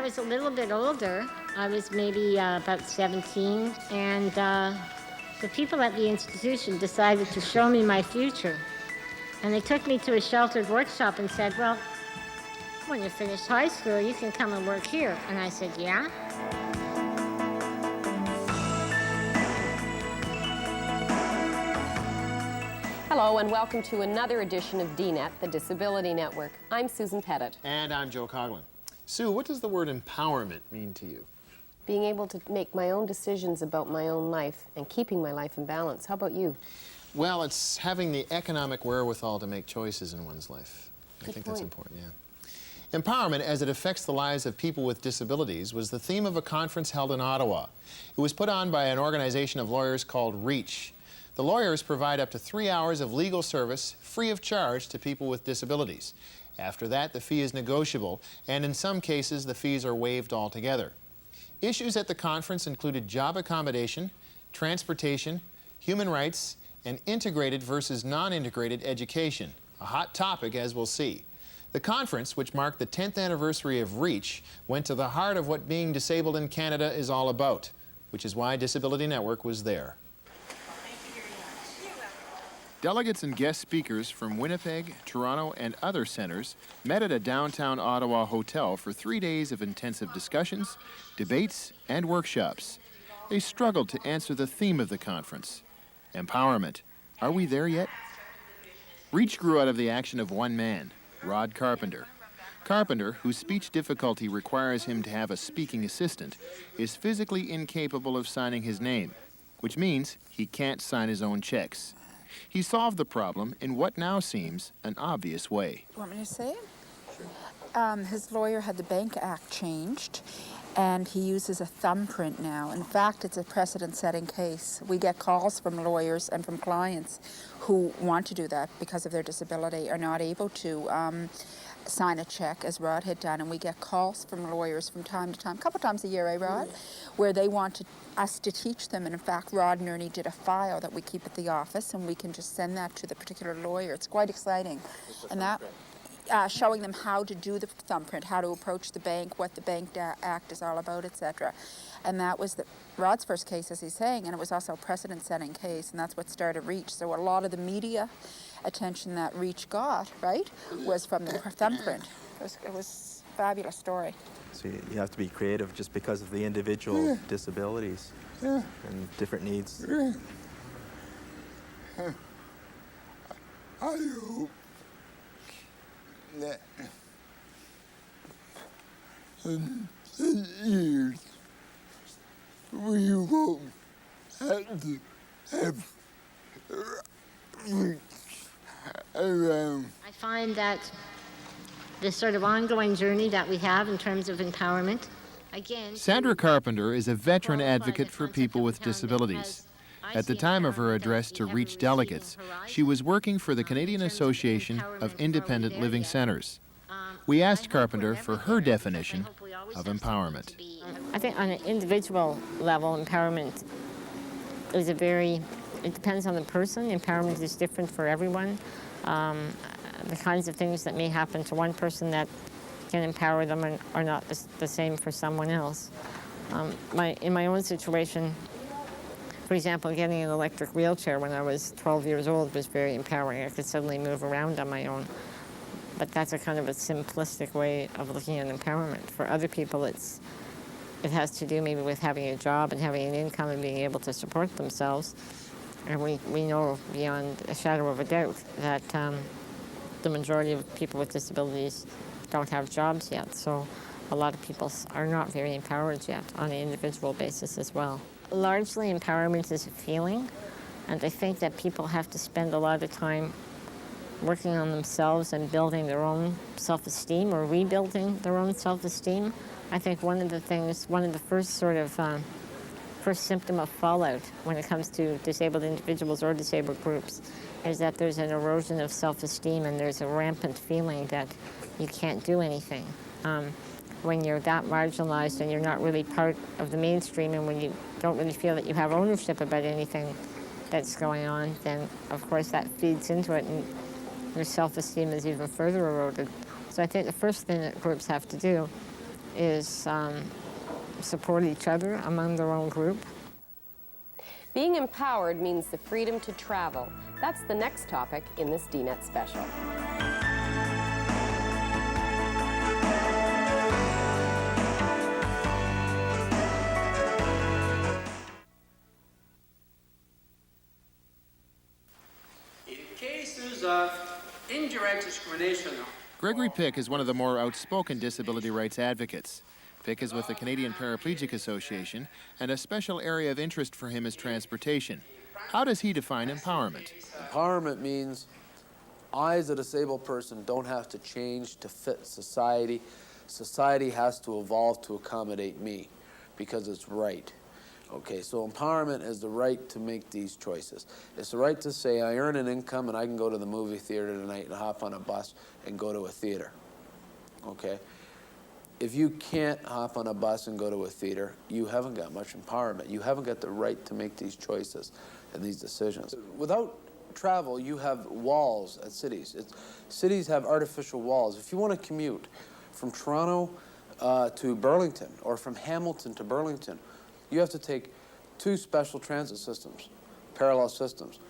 was a little bit older, I was maybe about 17, and the people at the institution decided to show me my future. And they took me to a sheltered workshop and said, well, when you finish high school, you can come and work here. And I said, yeah? Hello and welcome to another edition of DNET, the Disability Network. I'm Susan Pettit. And I'm Joe Coughlin. Sue, what does the word empowerment mean to you? Being able to make my own decisions about my own life and keeping my life in balance. How about you? Well, it's having the economic wherewithal to make choices in one's life. I think that's important, yeah. Empowerment, as it affects the lives of people with disabilities, was the theme of a conference held in Ottawa. It was put on by an organization of lawyers called REACH. The lawyers provide up to 3 hours of legal service free of charge to people with disabilities. After that, the fee is negotiable, and in some cases, the fees are waived altogether. Issues at the conference included job accommodation, transportation, human rights, and integrated versus non-integrated education, a hot topic, as we'll see. The conference, which marked the 10th anniversary of REACH, went to the heart of what being disabled in Canada is all about, which is why Disability Network was there. Delegates and guest speakers from Winnipeg, Toronto, and other centers met at a downtown Ottawa hotel for 3 days of intensive discussions, debates, and workshops. They struggled to answer the theme of the conference: empowerment. Are we there yet? REACH grew out of the action of one man, Rod Carpenter. Carpenter, whose speech difficulty requires him to have a speaking assistant, is physically incapable of signing his name, which means he can't sign his own checks. He solved the problem in what now seems an obvious way. Want me to say it? Sure. His lawyer had the Bank Act changed, and he uses a thumbprint now. In fact, it's a precedent-setting case. We get calls from lawyers and from clients who want to do that because of their disability, are not able to sign a check, as Rod had done, and we get calls from lawyers from time to time, a couple times a year, eh, Rod? Where they want us to teach them, and in fact, Rod and Ernie did a file that we keep at the office, and we can just send that to the particular lawyer. It's quite exciting. And that, showing them how to do the thumbprint, how to approach the bank, what the Bank Act is all about, etc. And that was Rod's first case, as he's saying, and it was also a precedent-setting case, and that's what started REACH. So a lot of the media attention that REACH got, right, was from the thumbprint. It was a fabulous story. So you have to be creative just because of the individual disabilities and different needs. I hope that in 10 years we won't have to have REACH around. I find that this sort of ongoing journey that we have in terms of empowerment, again... Sandra Carpenter is a veteran advocate for people with disabilities. At the time of her address to REACH delegates, she was working for the Canadian Association of Independent Living Centers. We asked Carpenter for her definition of empowerment. I think on an individual level, empowerment is it depends on the person. Empowerment is different for everyone. The kinds of things that may happen to one person that can empower them are not the same for someone else. In my own situation, for example, getting an electric wheelchair when I was 12 years old was very empowering. I could suddenly move around on my own. But that's a kind of a simplistic way of looking at empowerment. For other people, it has to do maybe with having a job and having an income and being able to support themselves. And we know beyond a shadow of a doubt that the majority of people with disabilities don't have jobs yet. So a lot of people are not very empowered yet on an individual basis as well. Largely, empowerment is a feeling, and I think that people have to spend a lot of time working on themselves and building their own self-esteem or rebuilding their own self-esteem. I think one of the first symptom of fallout when it comes to disabled individuals or disabled groups is that there's an erosion of self-esteem and there's a rampant feeling that you can't do anything. When you're that marginalized and you're not really part of the mainstream, and when you don't really feel that you have ownership about anything that's going on, then of course that feeds into it and your self-esteem is even further eroded. So I think the first thing that groups have to do is support each other among their own group. Being empowered means the freedom to travel. That's the next topic in this DNet special. In cases of indirect discrimination, Gregory Pyc is one of the more outspoken disability rights advocates. Pyc is with the Canadian Paraplegic Association, and a special area of interest for him is transportation. How does he define empowerment? Empowerment means I, as a disabled person, don't have to change to fit society. Society has to evolve to accommodate me because it's right. Okay, so empowerment is the right to make these choices. It's the right to say I earn an income and I can go to the movie theater tonight and hop on a bus and go to a theater. Okay? If you can't hop on a bus and go to a theater, you haven't got much empowerment. You haven't got the right to make these choices and these decisions. Without travel, you have walls at cities. Cities have artificial walls. If you want to commute from Toronto to Burlington or from Hamilton to Burlington, you have to take 2 special transit systems, parallel systems.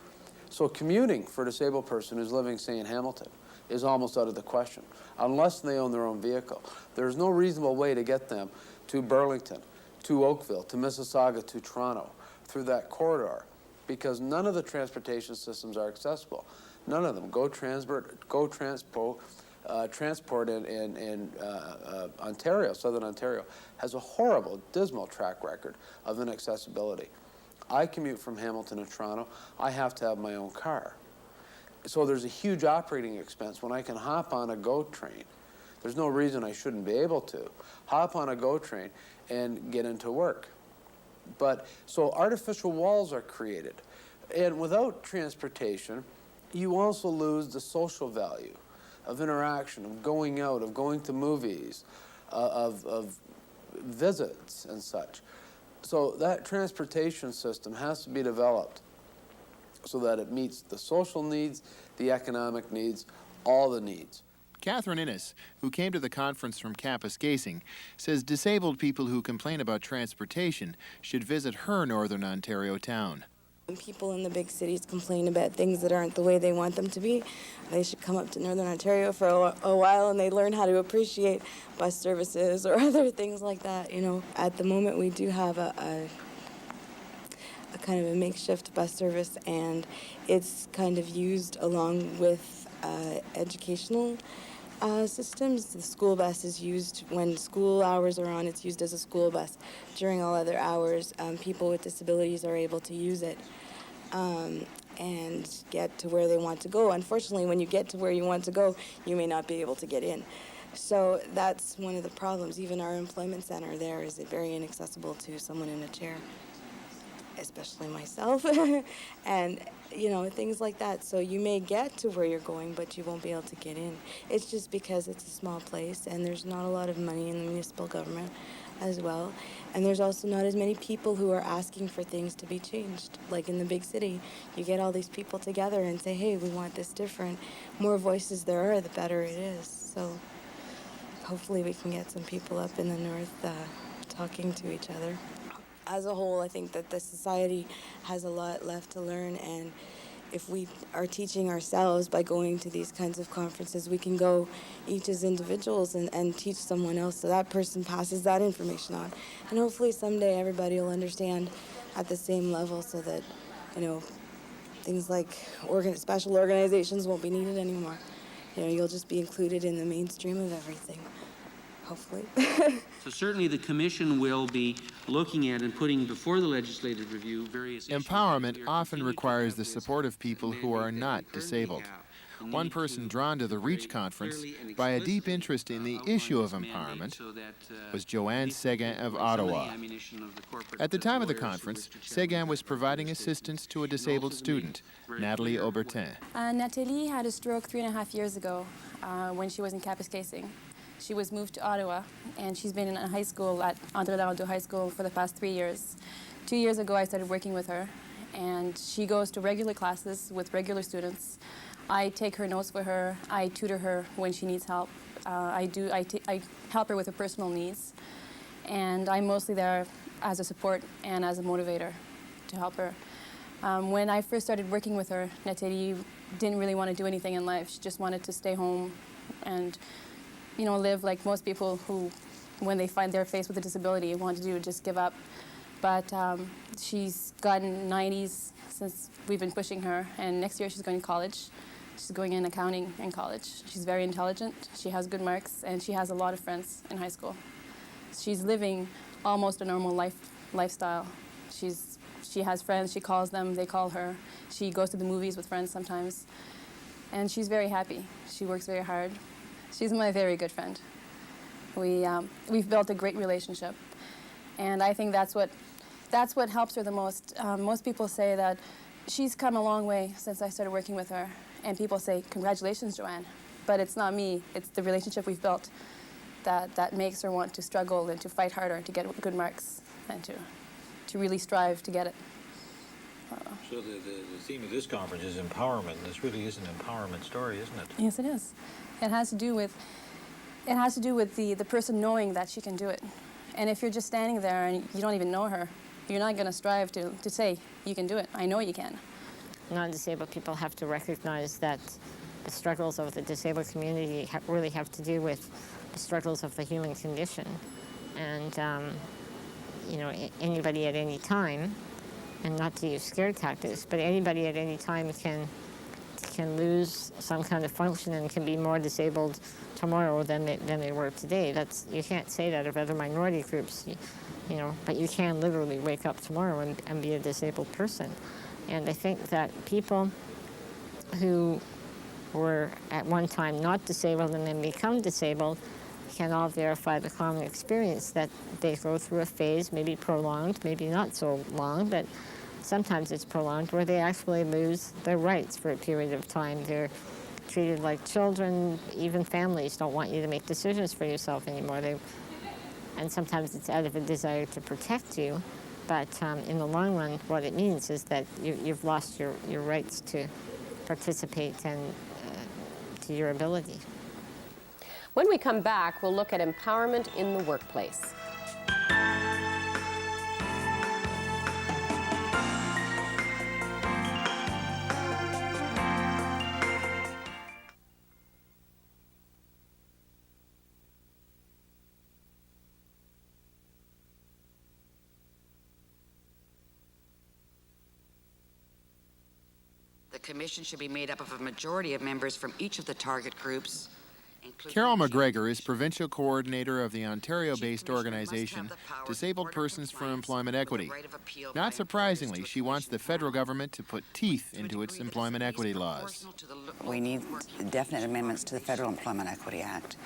So commuting for a disabled person who's living, say, in Hamilton is almost out of the question, unless they own their own vehicle. There's no reasonable way to get them to Burlington, to Oakville, to Mississauga, to Toronto, through that corridor, because none of the transportation systems are accessible. None of them. Transport in Ontario, Southern Ontario, has a horrible, dismal track record of inaccessibility. I commute from Hamilton to Toronto. I have to have my own car. So there's a huge operating expense when I can hop on a GO train. There's no reason I shouldn't be able to hop on a GO train and get into work. But so artificial walls are created. And without transportation, you also lose the social value of interaction, of going out, of going to movies, of visits and such. So that transportation system has to be developed so that it meets the social needs, the economic needs, all the needs. Kathleen Innis, who came to the conference from Kapuskasing, says disabled people who complain about transportation should visit her Northern Ontario town. When people in the big cities complain about things that aren't the way they want them to be, they should come up to Northern Ontario for a while and they learn how to appreciate bus services or other things like that. You know, at the moment we do have a kind of a makeshift bus service, and it's kind of used along with educational systems. The school bus is used when school hours are on. It's used as a school bus. During all other hours, people with disabilities are able to use it and get to where they want to go. Unfortunately, when you get to where you want to go, you may not be able to get in. So that's one of the problems. Even our employment center there is very inaccessible to someone in a chair, especially myself. And, you know, things like that. So you may get to where you're going, but you won't be able to get in. It's just because it's a small place and there's not a lot of money in the municipal government as well. And there's also not as many people who are asking for things to be changed. Like in the big city, you get all these people together and say, hey, we want this different. More voices there are, the better it is. So hopefully we can get some people up in the north talking to each other. As a whole, I think that the society has a lot left to learn, and if we are teaching ourselves by going to these kinds of conferences, we can go each as individuals and teach someone else, so that person passes that information on. And hopefully someday everybody will understand at the same level, so that, you know, things like special organizations won't be needed anymore. You know, you'll just be included in the mainstream of everything, hopefully. So certainly the Commission will be looking at and putting before the legislative review various issues. Empowerment often requires the support of people who are not disabled. One person drawn to the REACH conference by a deep interest in the issue of empowerment was Joanne Seguine of Ottawa. At the time of the conference, Seguine was providing assistance to a disabled student, Nathalie Aubertin. Nathalie had a stroke 3.5 years ago when she was in Kapuskasing. She was moved to Ottawa, and she's been in a high school at Untitled High School for the past 3 years. 2 years ago, I started working with her, and she goes to regular classes with regular students. I take her notes for her. I tutor her when she needs help. I help her with her personal needs, and I'm mostly there as a support and as a motivator to help her. When I first started working with her, Nathalie didn't really want to do anything in life. She just wanted to stay home and, you know, live like most people who, when they find they're faced with a disability, want to do just give up. But she's gotten 90s since we've been pushing her, and next year she's going to college. She's going in accounting in college. She's very intelligent, she has good marks, and she has a lot of friends in high school. She's living almost a normal lifestyle. She has friends, she calls them, they call her. She goes to the movies with friends sometimes. And she's very happy. She works very hard. She's my very good friend. We've built a great relationship. And I think that's what helps her the most. Most people say that she's come a long way since I started working with her. And people say, congratulations, Joanne. But it's not me, it's the relationship we've built that makes her want to struggle and to fight harder to get good marks and to really strive to get it. So the theme of this conference is empowerment. This really is an empowerment story, isn't it? Yes, it is. It has to do with the person knowing that she can do it. And if you're just standing there and you don't even know her, you're not going to strive to say, you can do it. I know you can. Non-disabled people have to recognize that the struggles of the disabled community really have to do with the struggles of the human condition. And, you know, anybody at any time, and not to use scare tactics, but anybody at any time can lose some kind of function and can be more disabled tomorrow than they were today. You can't say that of other minority groups, you know, but you can literally wake up tomorrow and be a disabled person. And I think that people who were at one time not disabled and then become disabled can all verify the common experience that they go through a phase, maybe prolonged, maybe not so long, but sometimes it's prolonged, where they actually lose their rights for a period of time. They're treated like children. Even families don't want you to make decisions for yourself anymore. And sometimes it's out of a desire to protect you. But in the long run, what it means is that you've lost your rights to participate and to your ability. When we come back, we'll look at empowerment in the workplace. The commission should be made up of a majority of members from each of the target groups. Carol McGregor is provincial coordinator of the Ontario-based organization Disabled Persons for Employment Equity. Not surprisingly, she wants the federal government to put teeth into its employment equity laws. We need definite amendments to the Federal Employment Equity Act.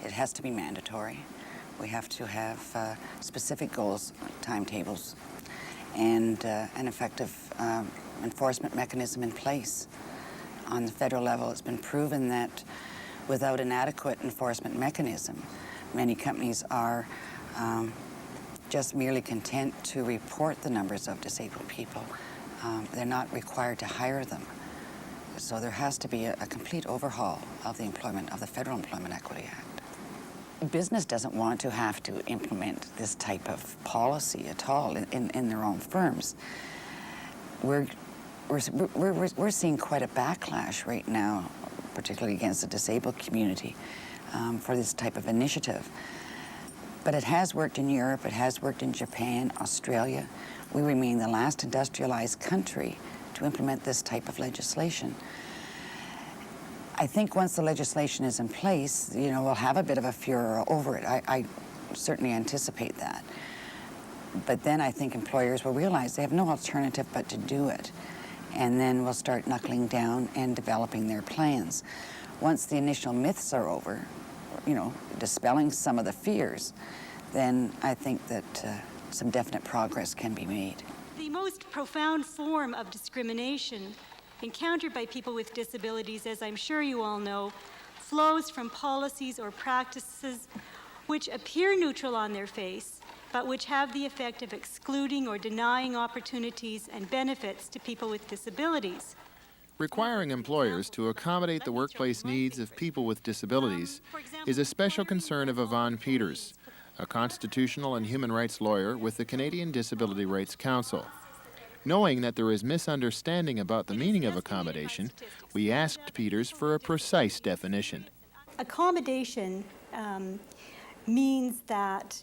It has to be mandatory. We have to have specific goals, timetables, and an effective enforcement mechanism in place. On the federal level, it's been proven that without an adequate enforcement mechanism, many companies are just merely content to report the numbers of disabled people. They're not required to hire them. So there has to be a complete overhaul of the Federal Employment Equity Act. Business doesn't want to have to implement this type of policy at all in their own firms. We're seeing quite a backlash right now, particularly against the disabled community, for this type of initiative. But it has worked in Europe, it has worked in Japan, Australia. We remain the last industrialized country to implement this type of legislation. I think once the legislation is in place, you know, we'll have a bit of a furor over it. I certainly anticipate that. But then I think employers will realize they have no alternative but to do it. And then we'll start knuckling down and developing their plans. Once the initial myths are over, you know, dispelling some of the fears, then I think that some definite progress can be made. The most profound form of discrimination encountered by people with disabilities, as I'm sure you all know, flows from policies or practices which appear neutral on their face, but which have the effect of excluding or denying opportunities and benefits to people with disabilities. Requiring employers to accommodate the workplace needs of people with disabilities is a special concern of Yvonne Peters, a constitutional and human rights lawyer with the Canadian Disability Rights Council. Knowing that there is misunderstanding about the meaning of accommodation, we asked Peters for a precise definition. Accommodation means that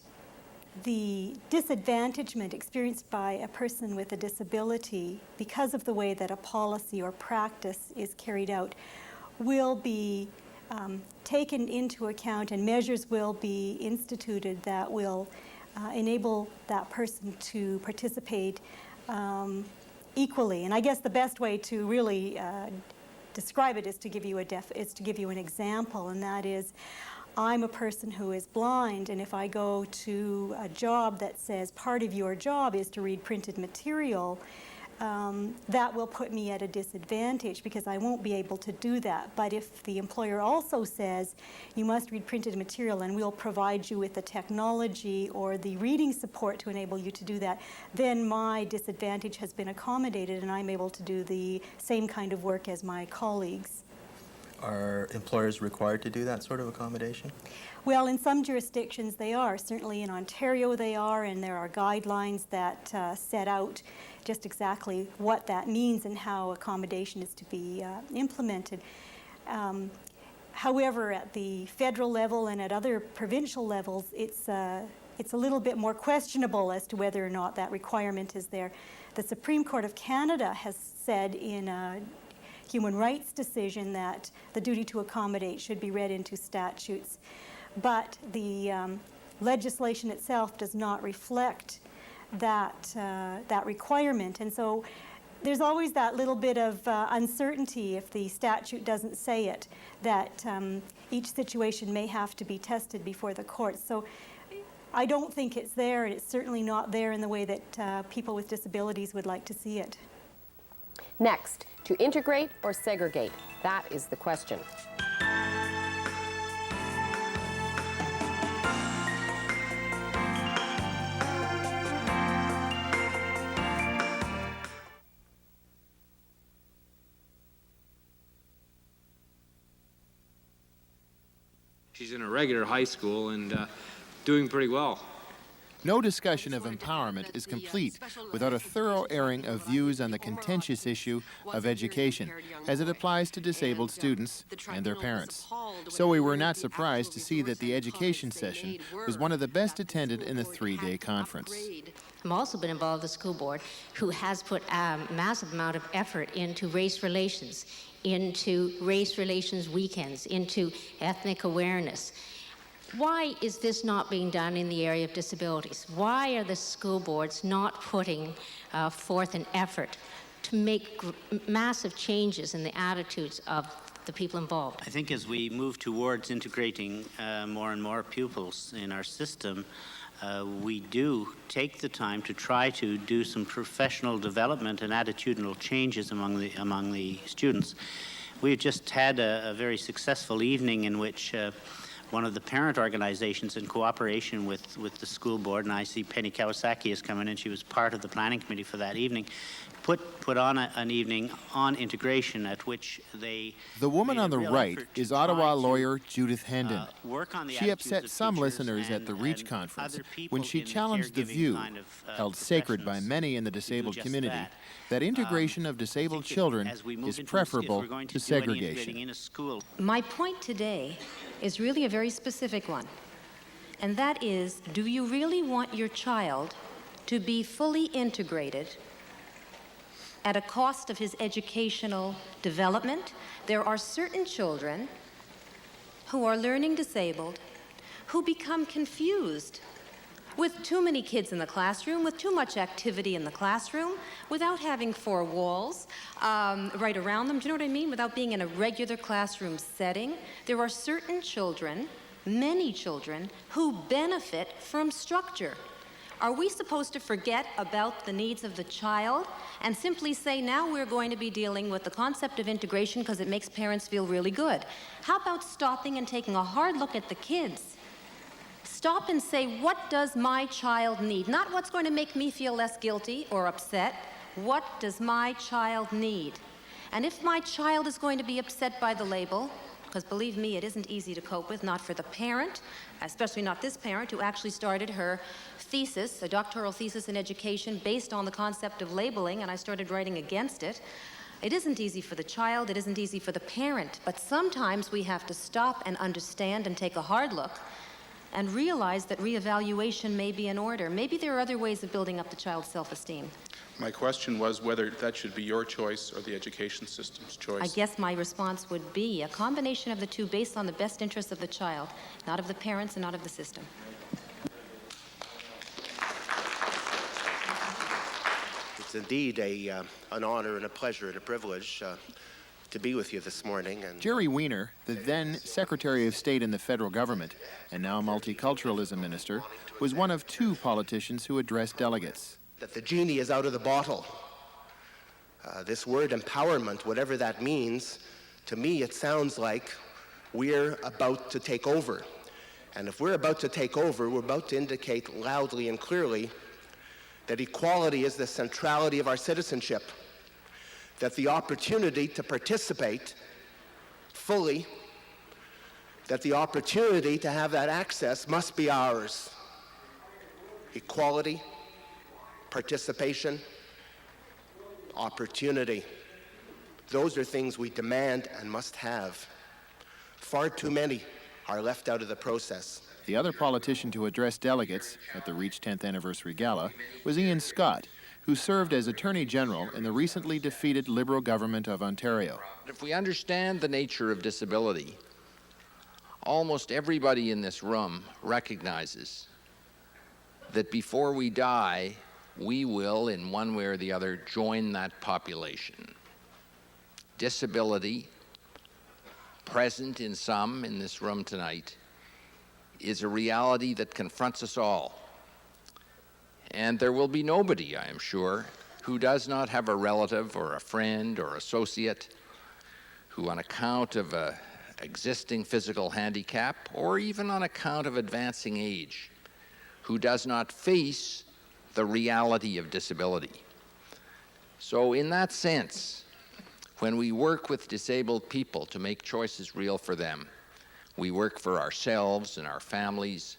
the disadvantagement experienced by a person with a disability because of the way that a policy or practice is carried out will be taken into account, and measures will be instituted that will enable that person to participate equally. And I guess the best way to really describe it is to give you an example, and that is, I'm a person who is blind, and if I go to a job that says part of your job is to read printed material, that will put me at a disadvantage because I won't be able to do that. But if the employer also says you must read printed material and we'll provide you with the technology or the reading support to enable you to do that, then my disadvantage has been accommodated and I'm able to do the same kind of work as my colleagues. Are employers required to do that sort of accommodation? Well, in some jurisdictions they are. Certainly in Ontario they are, and there are guidelines that set out just exactly what that means and how accommodation is to be implemented. However, at the federal level and at other provincial levels, it's a little bit more questionable as to whether or not that requirement is there. The Supreme Court of Canada has said in a human rights decision that the duty to accommodate should be read into statutes, but the legislation itself does not reflect that requirement, and so there's always that little bit of uncertainty if the statute doesn't say it, that each situation may have to be tested before the courts. So I don't think it's there, and it's certainly not there in the way that people with disabilities would like to see it. Next, to integrate or segregate? That is the question. She's in a regular high school and doing pretty well. No discussion of empowerment is complete without a thorough airing of views on the contentious issue of education as it applies to disabled students and their parents. So we were not surprised to see that the education session was one of the best attended in the three-day conference. I've also been involved with the school board, who has put a massive amount of effort into race relations weekends, into ethnic awareness. Why is this not being done in the area of disabilities? Why are the school boards not putting forth an effort to make massive changes in the attitudes of the people involved? I think as we move towards integrating more and more pupils in our system, we do take the time to try to do some professional development and attitudinal changes among the students. We've just had a very successful evening in which one of the parent organizations, in cooperation with the school board, and I see Penny Kawasaki has come in, and she was part of the planning committee for that evening, put on an evening on integration at which they... The woman on the right is Ottawa lawyer Judith Hendon. She upset some listeners at the REACH conference when she challenged the view, held sacred by many in the disabled community, that integration of disabled children is preferable to segregation. My point today is really a very specific one, and that is, do you really want your child to be fully integrated at a cost of his educational development? There are certain children who are learning disabled who become confused with too many kids in the classroom, with too much activity in the classroom, without having four walls right around them. Do you know what I mean? Without being in a regular classroom setting. There are certain children, many children, who benefit from structure. Are we supposed to forget about the needs of the child and simply say, now we're going to be dealing with the concept of integration because it makes parents feel really good? How about stopping and taking a hard look at the kids? Stop and say, what does my child need? Not what's going to make me feel less guilty or upset. What does my child need? And if my child is going to be upset by the label, because believe me, it isn't easy to cope with, not for the parent, especially not this parent who actually started her thesis, a doctoral thesis in education based on the concept of labeling, and I started writing against it. It isn't easy for the child, it isn't easy for the parent, but sometimes we have to stop and understand and take a hard look and realize that reevaluation may be in order. Maybe there are other ways of building up the child's self-esteem. My question was whether that should be your choice or the education system's choice. I guess my response would be a combination of the two based on the best interests of the child, not of the parents and not of the system. It's indeed an honor and a pleasure and a privilege to be with you this morning. And Gerry Weiner, the then Secretary of State in the federal government and now multiculturalism minister, was one of two politicians who addressed delegates. That the genie is out of the bottle. This word empowerment, whatever that means, to me it sounds like we're about to take over. And if we're about to take over, we're about to indicate loudly and clearly that equality is the centrality of our citizenship, that the opportunity to participate fully, that the opportunity to have that access must be ours. Equality, participation, opportunity. Those are things we demand and must have. Far too many are left out of the process. The other politician to address delegates at the REACH 10th Anniversary Gala was Ian Scott, who served as Attorney General in the recently defeated Liberal government of Ontario. If we understand the nature of disability, almost everybody in this room recognizes that before we die, we will, in one way or the other, join that population. Disability, present in some in this room tonight, is a reality that confronts us all. And there will be nobody, I am sure, who does not have a relative or a friend or associate who, on account of an existing physical handicap or even on account of advancing age, who does not face the reality of disability. So in that sense, when we work with disabled people to make choices real for them, we work for ourselves and our families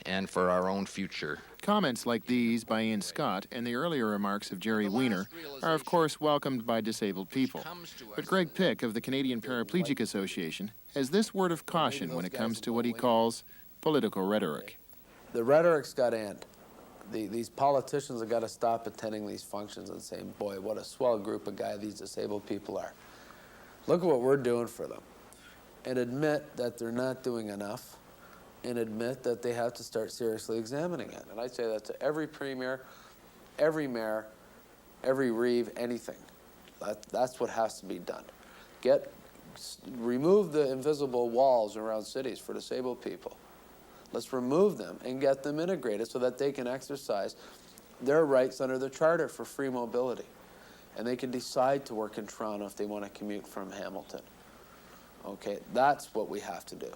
and for our own future. Comments like these by Ian Scott and the earlier remarks of Gerry Weiner are of course welcomed by disabled people. But Greg Pyc of the Canadian Paraplegic Association has this word of caution when it comes to what he calls political rhetoric. The rhetoric's got to end. These politicians have got to stop attending these functions and saying, boy, what a swell group of guys these disabled people are. Look at what we're doing for them. And admit that they're not doing enough, and admit that they have to start seriously examining it. And I say that to every premier, every mayor, every reeve, anything. That's what has to be done. Remove the invisible walls around cities for disabled people. Let's remove them and get them integrated so that they can exercise their rights under the Charter for free mobility. And they can decide to work in Toronto if they want to commute from Hamilton. Okay, that's what we have to do.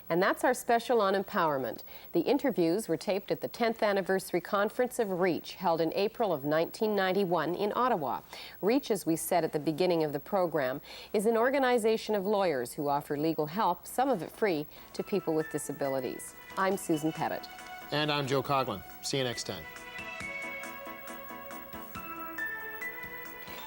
And that's our special on empowerment. The interviews were taped at the 10th Anniversary Conference of REACH, held in April of 1991 in Ottawa. REACH, as we said at the beginning of the program, is an organization of lawyers who offer legal help, some of it free, to people with disabilities. I'm Susan Pettit. And I'm Joe Coughlin. See you next time.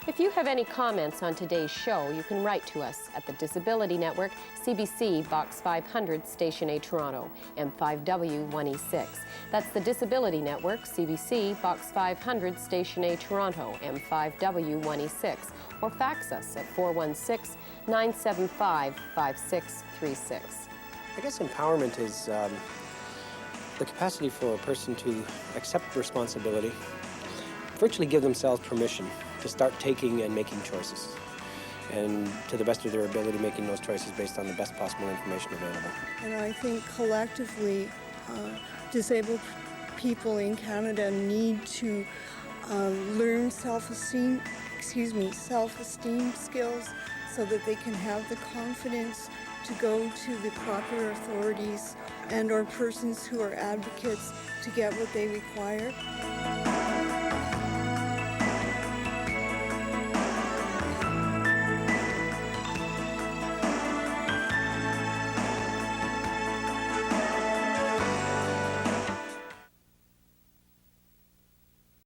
If you have any comments on today's show, you can write to us at the Disability Network, CBC, Box 500, Station A, Toronto, M5W1E6. That's the Disability Network, CBC, Box 500, Station A, Toronto, M5W1E6. Or fax us at 416-975-5636. I guess empowerment is the capacity for a person to accept responsibility, virtually give themselves permission to start taking and making choices, and to the best of their ability making those choices based on the best possible information available. And I think collectively, disabled people in Canada need to learn self-esteem skills so that they can have the confidence to go to the proper authorities and or persons who are advocates to get what they require.